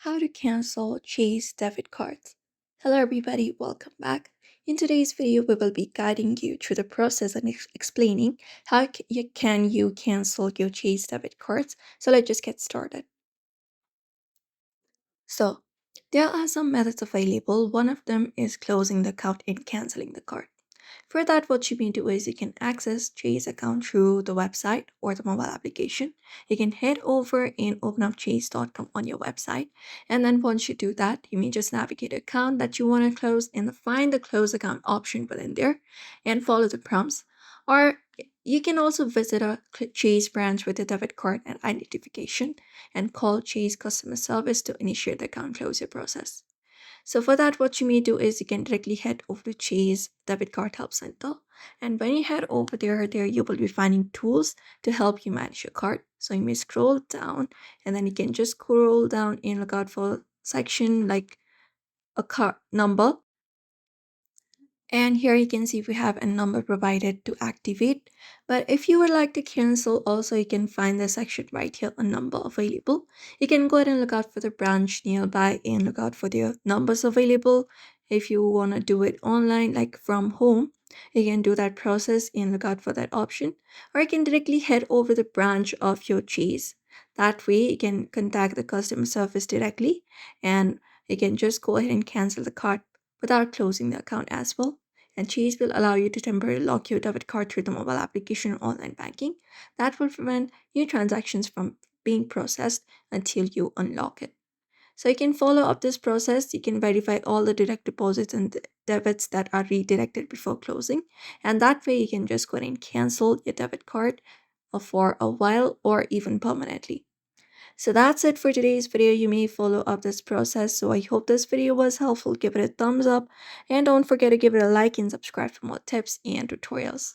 How to cancel Chase debit cards. Hello everybody, welcome back. In today's video, we will be guiding you through the process and explaining how you cancel your Chase debit cards. So let's just get started. So there are some methods available. One of them is closing the account and canceling the card. For that, what you may do is you can access Chase account through the website or the mobile application. You can head over and open up chase.com on your website. And then once you do that, you may just navigate the account that you want to close and find the close account option within there and follow the prompts. Or you can also visit a Chase branch with a debit card and identification and call Chase customer service to initiate the account closure process. So for that, what you may do is you can directly head over to Chase Debit Card Help Center. And when you head over there you will be finding tools to help you manage your card. So you may scroll down and then you can just scroll down and look out for section like a card number. And here you can see we have a number provided to activate. But if you would like to cancel, also you can find the section right here, a number available. You can go ahead and look out for the branch nearby and look out for the numbers available. If you want to do it online, like from home, you can do that process and look out for that option. Or you can directly head over the branch of your Chase. That way you can contact the customer service directly and you can just go ahead and cancel the card without closing the account as well. And Chase will allow you to temporarily lock your debit card through the mobile application or online banking. That will prevent new transactions from being processed until you unlock it. So you can follow up this process. You can verify all the direct deposits and debits that are redirected before closing. And that way you can just go ahead and cancel your debit card for a while or even permanently. So that's it for today's video. You may follow up this process. So I hope this video was helpful. Give it a thumbs up and don't forget to give it a like and subscribe for more tips and tutorials.